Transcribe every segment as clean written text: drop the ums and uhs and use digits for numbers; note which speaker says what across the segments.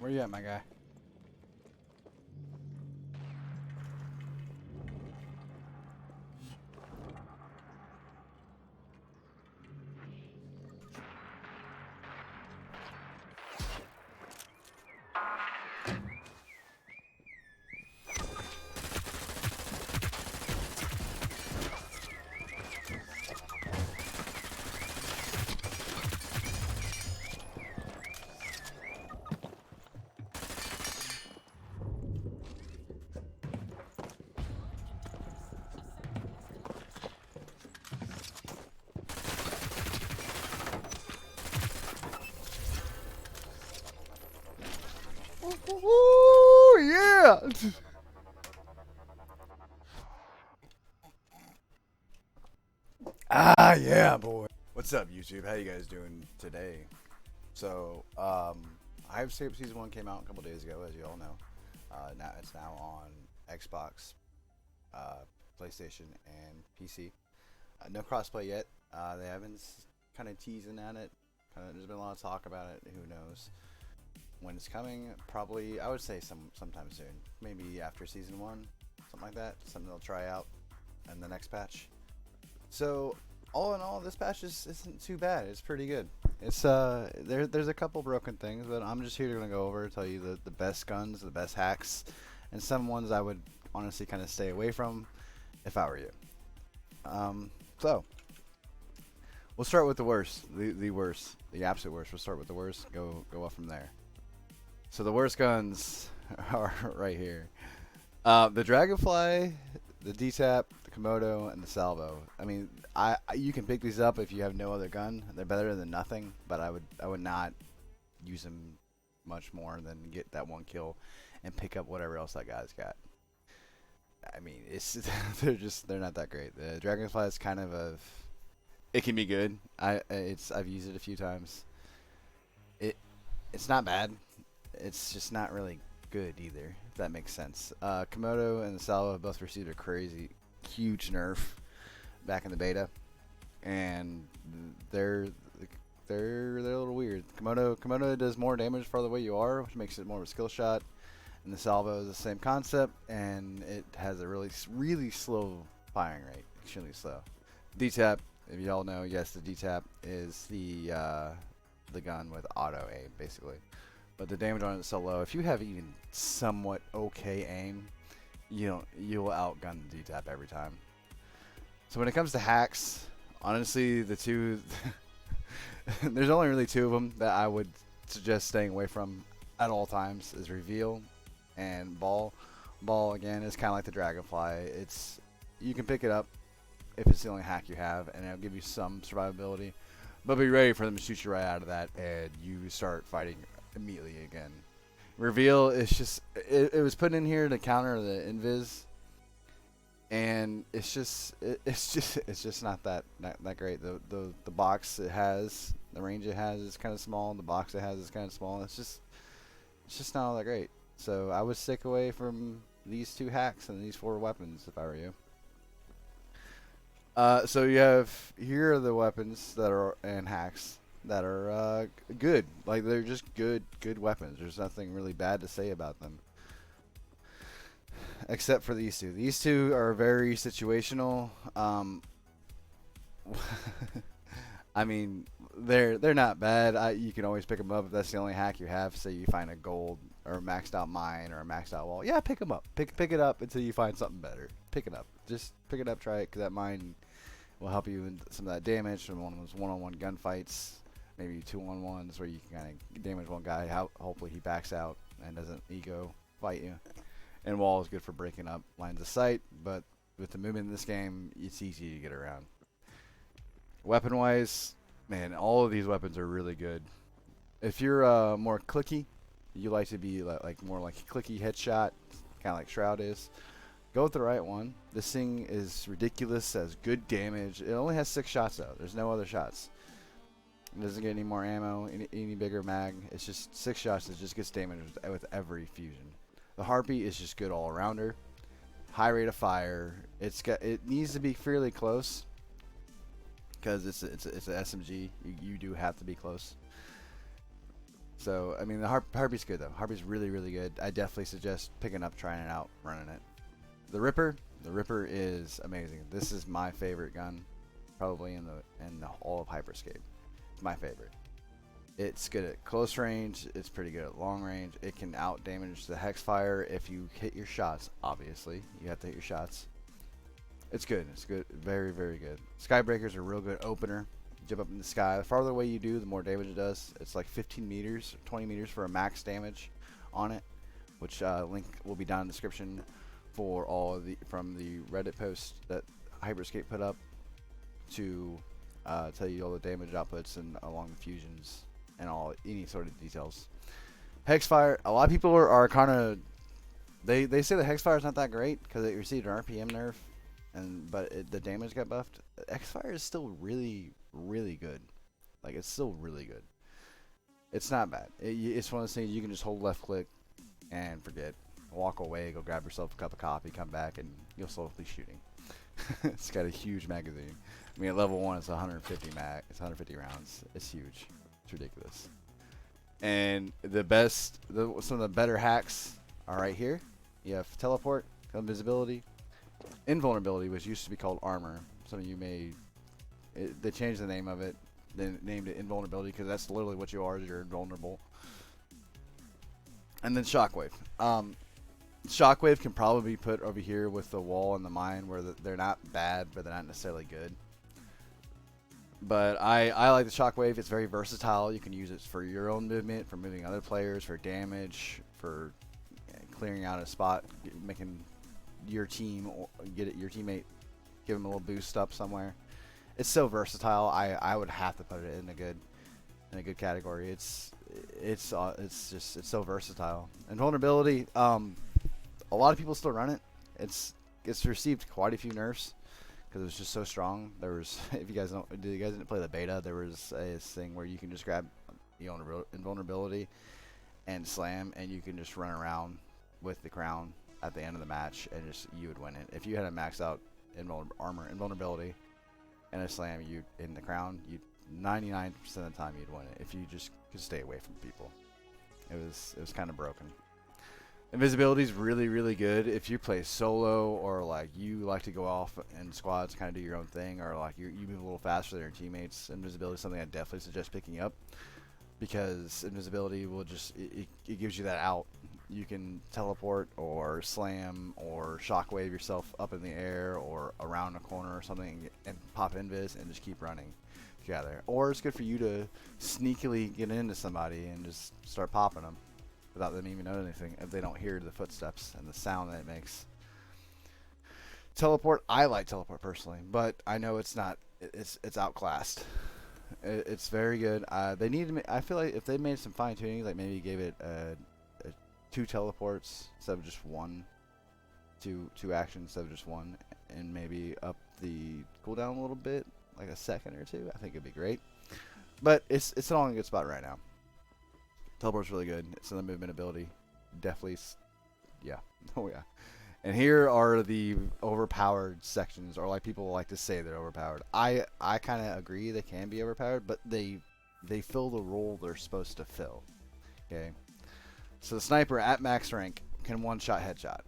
Speaker 1: Where you at, my guy? Ooh, yeah! Ah, yeah, boy. What's up, YouTube? How you guys doing today? So, I have Scape Season 1 came out a couple days ago, as you all know. Now it's now on Xbox, PlayStation, and PC. No crossplay yet. They haven't kind of teasing at it. There's been a lot of talk about it. Who knows when it's coming? Probably, I would say sometime soon. Maybe after Season 1, something like that. Something they'll try out in the next patch. So, all in all, this patch isn't too bad. It's pretty good. It's there's a couple broken things, but I'm just here to go over, tell you the best guns, the best hacks, and some ones I would honestly kind of stay away from if I were you. So we'll start with the worst, the worst, the absolute worst. We'll start with the worst. Go up from there. So the worst guns are right here. The Dragonfly, the D-Tap, the Komodo, and the Salvo. I mean, you can pick these up if you have no other gun. They're better than nothing, but I would not use them much more than get that one kill and pick up whatever else that guy's got. I mean, it's they're not that great. The Dragonfly is kind of it can be good. I've used it a few times. It's not bad. It's just not really good either, if that makes sense. Komodo and the Salvo both received a crazy, huge nerf back in the beta, and they're a little weird. Komodo does more damage farther away you are, which makes it more of a skill shot. And the Salvo is the same concept, and it has a really slow firing rate, extremely slow. D-Tap, if you all know, yes, the D-Tap is the gun with auto aim, basically. But the damage on it is so low. If you have even somewhat okay aim, you will outgun the D-Tap every time. So when it comes to hacks, honestly, the two there's only really two of them that I would suggest staying away from at all times is Reveal and Ball. Ball again is kind of like the Dragonfly. You can pick it up if it's the only hack you have, and it'll give you some survivability. But be ready for them to shoot you right out of that, and you start fighting immediately again. Reveal is just it was put in here to counter the invis, and it's just not that great. The box it has, the range it has is kind of small. The box it has is kind of small. It's just not all that great. So I would stick away from these two hacks and these 4 weapons if I were you. So here are the weapons that are and hacks that are good. Like they're just good weapons. There's nothing really bad to say about them, except for these two. These two are very situational. I mean, they're not bad. You can always pick them up if that's the only hack you have. Say you find a gold or a maxed out mine or a maxed out wall. Yeah, pick them up. Pick it up until you find something better. Pick it up. Just pick it up. Try it, because that mine will help you in some of that damage from one of those one-on-one gunfights. Maybe 2-on-1s where you can kind of damage one guy. Hopefully he backs out and doesn't ego fight you. And wall is good for breaking up lines of sight, but with the movement in this game, it's easy to get around. Weapon-wise, man, all of these weapons are really good. If you're more clicky, you like to be like more like clicky headshot, kind of like Shroud is, go with the right one. This thing is ridiculous, has good damage. It only has 6 shots though. There's no other shots. It doesn't get any more ammo, any bigger mag. It's just 6 shots that just gets damage with every fusion. The Harpy is just good all around her. High rate of fire. It needs to be fairly close, because it's an SMG. You do have to be close. So I mean, the Harpy's good though. Harpy's really really good. I definitely suggest picking up, trying it out, running it. The Ripper is amazing. This is my favorite gun, probably in the all of Hyperscape. It's my favorite. It's good at close range. It's pretty good at long range. It can out damage the hex fire if you hit your shots. Obviously, you have to hit your shots. It's good. It's good. Very very good. Skybreaker's a real good opener. Jump up in the sky. The farther away you do, the more damage it does. It's like 15 meters, 20 meters for a max damage on it, which link will be down in the description for all of the from the Reddit post that Hyperscape put up to tell you all the damage outputs and along the fusions and any sort of details. Hexfire, a lot of people are kind of they say the Hexfire is not that great because it received an RPM nerf, but the damage got buffed. Hexfire is still really really good. Like it's still really good. It's not bad. It's one of those things you can just hold left click and forget. Walk away, go grab yourself a cup of coffee, come back, and you'll still be shooting. It's got a huge magazine. I mean, at level 1, it's 150 mag. It's 150 rounds. It's huge. It's ridiculous. And some of the better hacks are right here. You have teleport, invisibility, invulnerability, which used to be called armor. Some of you they changed the name of it. Then named it invulnerability because that's literally what you are. You're invulnerable. And then shockwave. Shockwave can probably be put over here with the wall and the mine where they're not bad, but they're not necessarily good. But I like the shockwave. It's very versatile. You can use it for your own movement, for moving other players, for damage, for clearing out a spot, making your team your teammate, give them a little boost up somewhere. It's so versatile. I would have to put it in a good category. It's so versatile. And vulnerability. A lot of people still run it. It's received quite a few nerfs because it was just so strong. There was, if you guys didn't play the beta, there was a thing where you can just grab invulnerability and slam, and you can just run around with the crown at the end of the match, and you would win it. If you had a maxed out invulnerability, and a slam, in the crown, 99% of the time you'd win it if you just could stay away from people. It was kind of broken. Invisibility is really, really good if you play solo or like you like to go off in squads, kind of do your own thing, or like you move a little faster than your teammates. Invisibility is something I definitely suggest picking up because invisibility will it gives you that out. You can teleport or slam or shockwave yourself up in the air or around a corner or something and pop invis and just keep running together. Or it's good for you to sneakily get into somebody and just start popping them without them even knowing anything if they don't hear the footsteps and the sound that it makes. Teleport, I like teleport personally, but I know it's outclassed. It's very good. They need to. I feel like if they made some fine tuning, like maybe gave it 2 teleports instead of just 1, 2 actions instead of just 1, and maybe up the cooldown a little bit, like a second or 2. I think it'd be great. But it's all in a good spot right now. Teleport's really good. It's another movement ability. Definitely, yeah. Oh yeah. And here are the overpowered sections, or like people like to say they're overpowered. I kind of agree they can be overpowered, but they fill the role they're supposed to fill. Okay. So the sniper at max rank can one-shot headshot.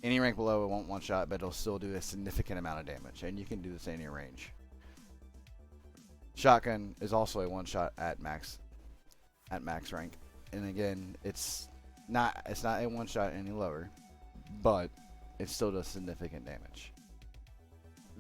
Speaker 1: Any rank below it won't one-shot, but it'll still do a significant amount of damage, and you can do this in your range. Shotgun is also a one-shot at max rank, and again, it's not a one-shot any lower, but it still does significant damage.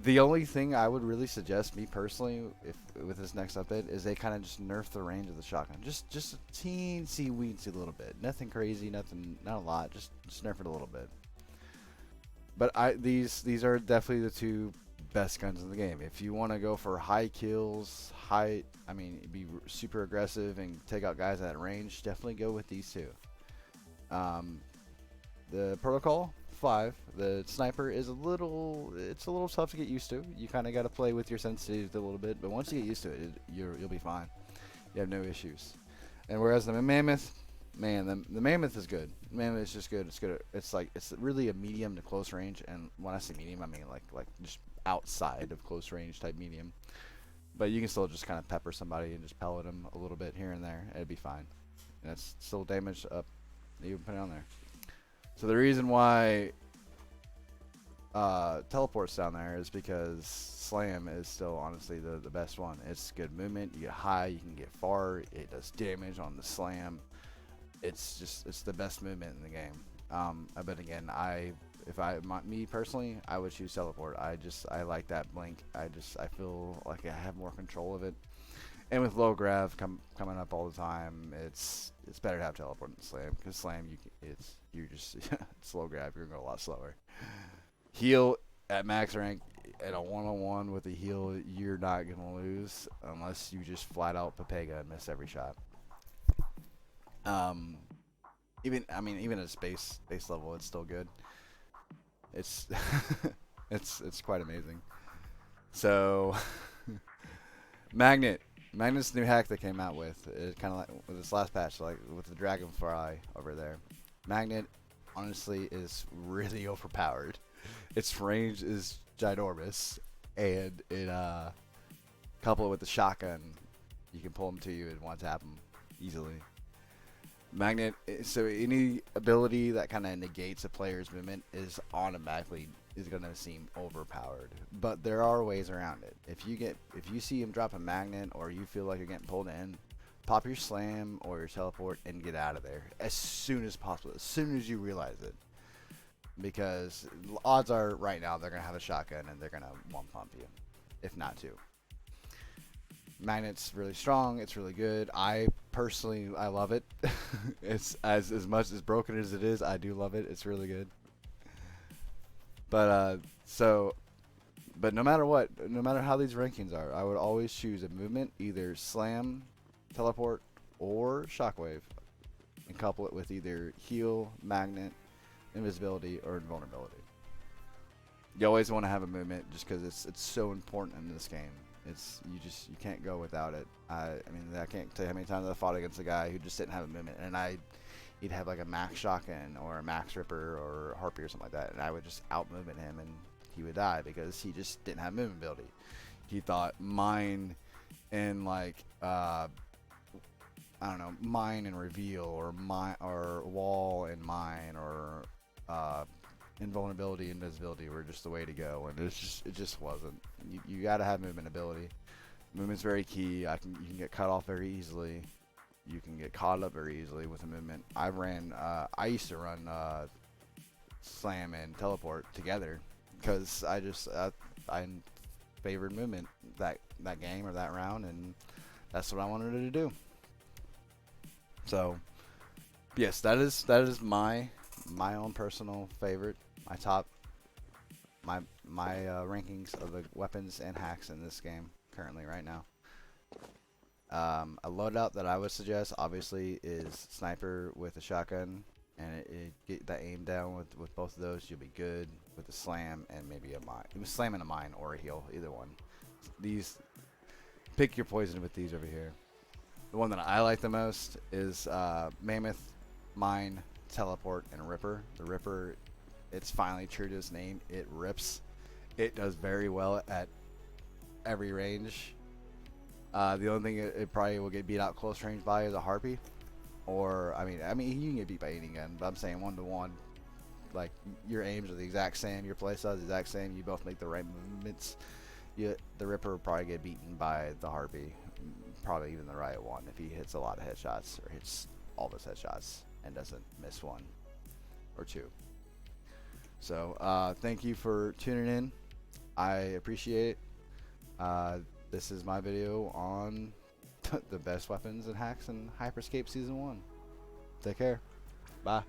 Speaker 1: The only thing I would really suggest, me personally, with this next update, is they kind of just nerf the range of the shotgun. Just a teensy-weensy little bit. Nothing crazy, not a lot. Just nerf it a little bit. But these are definitely the 2 best guns in the game. If you want to go for high kills, be super aggressive and take out guys at range, definitely go with these 2. The Protocol 5, the sniper is a little tough to get used to. You kind of got to play with your sensitivity a little bit, but once you get used to it, you'll be fine. You have no issues. And whereas the Mammoth, man, the Mammoth is good. The Mammoth is just good. It's good. It's really a medium to close range, and when I say medium, I mean like just outside of close range type medium. But you can still just kind of pepper somebody and just pellet them a little bit here and there. It'd be fine. and it's still damage up. You can put it on there. So the reason why teleports down there is because slam is still honestly the best one. It's good movement. You get high. You can get far. It does damage on the slam. It's the best movement in the game. But again, me personally, I would choose teleport. I like that blink. I feel like I have more control of it. And with low grav coming up all the time, it's better to have teleport than slam, because slam it's low grav. You're gonna go a lot slower. Heal at max rank at a one-on-one with a heal, you're not gonna lose unless you just flat out Pepega and miss every shot. Even at space level, it's still good. It's it's quite amazing. So Magnet's new hack that came out with it, kind of like with this last patch, like with the dragonfly over there. Magnet honestly is really overpowered. Its range is ginormous, and it coupled with the shotgun, you can pull them to you and one tap them easily. Magnet, so any ability that kind of negates a player's movement is going to seem overpowered. But there are ways around it. If you see him drop a magnet, or you feel like you're getting pulled in, pop your slam or your teleport and get out of there as soon as possible, as soon as you realize it. Because odds are right now they're going to have a shotgun and they're going to one pump you, if not two. Magnet's really strong. It's really good. I love it. It's as much as broken as it is, I do love it. It's really good. But but no matter what, no matter how these rankings are, I would always choose a movement, either slam, teleport, or shockwave, and couple it with either heal, magnet, invisibility, or invulnerability. You always want to have a movement just because it's so important in this game. You can't go without it. I can't tell you how many times I fought against a guy who just didn't have a movement, and he'd have like a max shotgun or a max ripper or harpy or something like that, and I would just out movement him and he would die because he just didn't have movement ability. He thought mine and like mine and reveal, or wall and mine, or invulnerability and invisibility were just the way to go, and it just wasn't. You got to have movement ability. Movement's very key. You can get cut off very easily. You can get caught up very easily with a movement. I used to run slam and teleport together because I favored movement that game or that round, and that's what I wanted to do. So yes, that is my own personal favorite. My rankings of the weapons and hacks in this game currently right now. A loadout that I would suggest obviously is sniper with a shotgun, and it get that aim down with both of those. You'll be good with a slam and maybe a mine. It was slam and a mine or a heal, either one. Pick your poison with these over here. The one that I like the most is Mammoth, Mine, Teleport, and Ripper. The Ripper, it's finally true to its name. It rips. It does very well at every range. The only thing it probably will get beat out close range by is a Harpy. Or, I mean, you can get beat by any gun, but I'm saying 1-to-1. Like, your aims are the exact same, your playstyle is the exact same, you both make the right movements. The Ripper will probably get beaten by the Harpy. Probably even the right one if he hits a lot of headshots, or hits all of his headshots and doesn't miss one or two. So thank you for tuning in. I appreciate it. This is my video on the best weapons and hacks in Hyperscape Season 1. Take care. Bye.